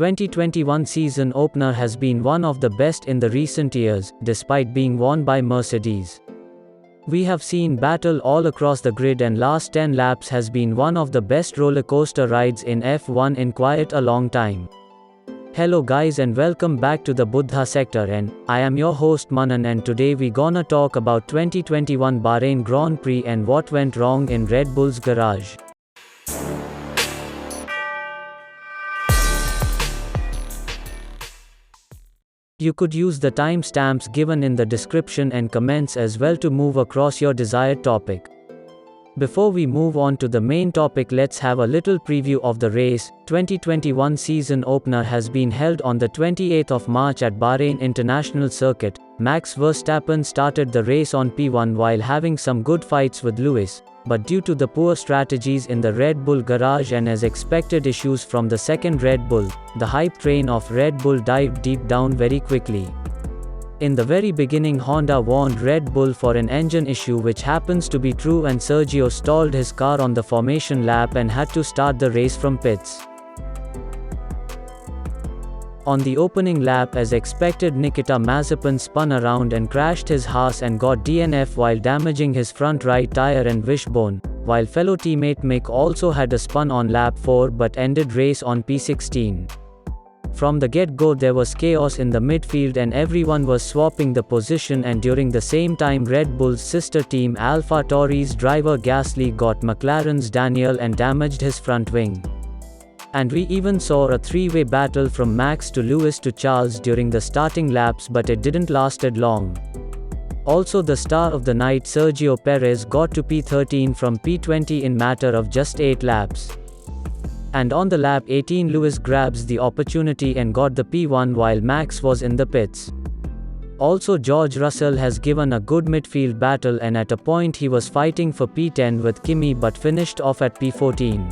2021 season opener has been one of the best in the recent years, despite being won by Mercedes. We have seen battle all across the grid, and last 10 laps has been one of the best rollercoaster rides in F1 in quite a long time. Hello guys and welcome back to the Buddha sector, and I am your host Manan, and today we gonna talk about 2021 Bahrain Grand Prix and what went wrong in Red Bull's garage. You could use the timestamps given in the description and comments as well to move across your desired topic. Before we move on to the main topic, let's have a little preview of the race. 2021 season opener has been held on the 28th of March at Bahrain International circuit. Max Verstappen started the race on P1 while having some good fights with Lewis, but due to the poor strategies in the Red Bull garage and as expected issues from the second Red Bull, the hype train of Red Bull dived deep down very quickly. In the very beginning, Honda warned Red Bull for an engine issue, which happens to be true, and Sergio stalled his car on the formation lap and had to start the race from pits. On the opening lap, as expected, Nikita Mazepin spun around and crashed his Haas and got DNF while damaging his front right tire and wishbone, while fellow teammate Mick also had a spun on lap 4 but ended race on P16. From the get-go there was chaos in the midfield and everyone was swapping the position, and during the same time Red Bull's sister team AlphaTauri's driver Gasly got McLaren's Daniel and damaged his front wing. And we even saw a three-way battle from Max to Lewis to Charles during the starting laps, but it didn't lasted long. Also, the star of the night Sergio Perez got to P13 from P20 in matter of just 8 laps. And on the lap 18 Lewis grabs the opportunity and got the P1 while Max was in the pits. Also, George Russell has given a good midfield battle, and at a point he was fighting for P10 with Kimi but finished off at P14.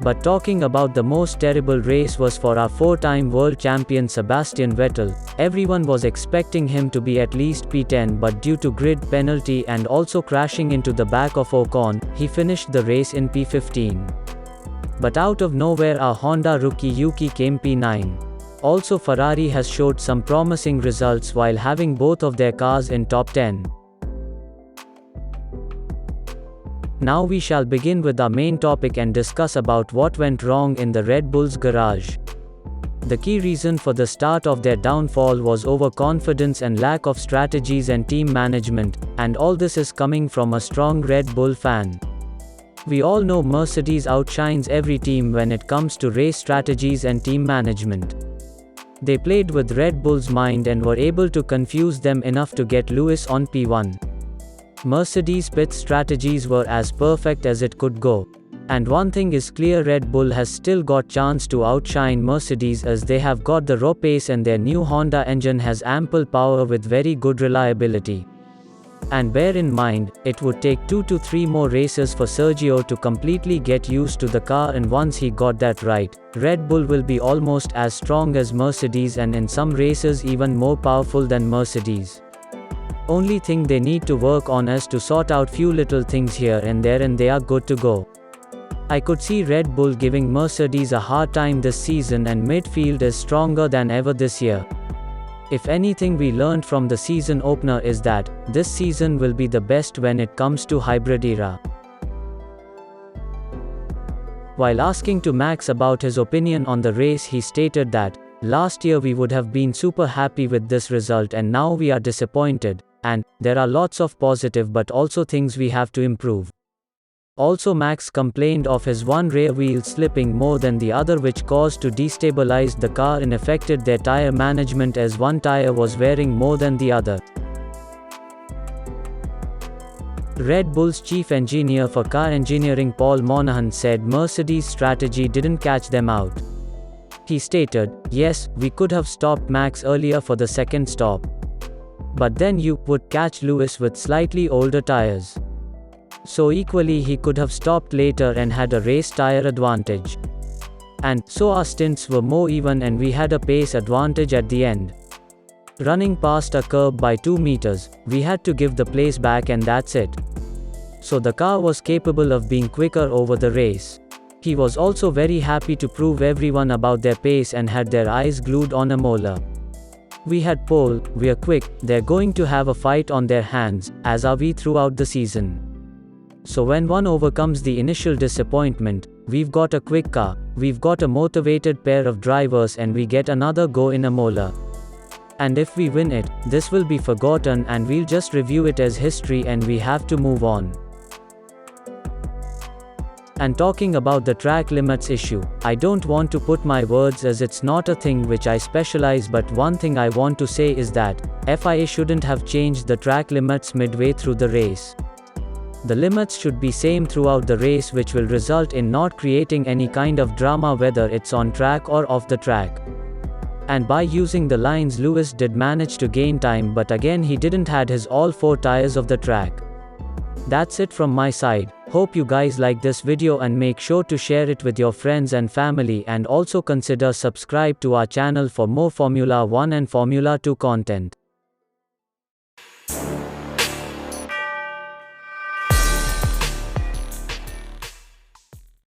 But talking about the most terrible race was for our 4-time world champion Sebastian Vettel. Everyone was expecting him to be at least P10, but due to grid penalty and also crashing into the back of Ocon, he finished the race in P15. But out of nowhere our Honda rookie Yuki came P9. Also, Ferrari has showed some promising results while having both of their cars in top 10. Now we shall begin with our main topic and discuss about what went wrong in the Red Bull's garage. The key reason for the start of their downfall was overconfidence and lack of strategies and team management, and all this is coming from a strong Red Bull fan. We all know Mercedes outshines every team when it comes to race strategies and team management. They played with Red Bull's mind and were able to confuse them enough to get Lewis on P1. Mercedes' pit strategies were as perfect as it could go. And one thing is clear, Red Bull has still got chance to outshine Mercedes, as they have got the raw pace and their new Honda engine has ample power with very good reliability. And bear in mind, it would take 2 to 3 more races for Sergio to completely get used to the car, and once he got that right, Red Bull will be almost as strong as Mercedes and in some races even more powerful than Mercedes. Only thing they need to work on is to sort out few little things here and there, and they are good to go. I could see Red Bull giving Mercedes a hard time this season, and midfield is stronger than ever this year. If anything we learned from the season opener is that this season will be the best when it comes to hybrid era. While asking to Max about his opinion on the race, he stated that, "Last year we would have been super happy with this result and now we are disappointed, and there are lots of positive but also things we have to improve." Also, Max complained of his one rear wheel slipping more than the other, which caused to destabilize the car and affected their tire management, as one tire was wearing more than the other. Red Bull's chief engineer for car engineering Paul Monahan said Mercedes' strategy didn't catch them out. He stated, "Yes, we could have stopped Max earlier for the second stop. But then you would catch Lewis with slightly older tires. So equally he could have stopped later and had a race tire advantage. And so our stints were more even and we had a pace advantage at the end. Running past a curb by 2 meters, we had to give the place back and that's it. So the car was capable of being quicker over the race. He was also very happy to prove everyone about their pace and had their eyes glued on Imola. We had pole, we're quick, they're going to have a fight on their hands, as are we throughout the season. So when one overcomes the initial disappointment, we've got a quick car, we've got a motivated pair of drivers, and we get another go in Imola. And if we win it, this will be forgotten and we'll just review it as history and we have to move on. And talking about the track limits issue, I don't want to put my words as it's not a thing which I specialize, but one thing I want to say is that FIA shouldn't have changed the track limits midway through the race. The limits should be same throughout the race, which will result in not creating any kind of drama whether it's on track or off the track. And by using the lines, Lewis did manage to gain time, but again he didn't had his all 4 tires of the track. That's it from my side. Hope you guys like this video and make sure to share it with your friends and family, and also consider subscribe to our channel for more Formula 1 and Formula 2 content.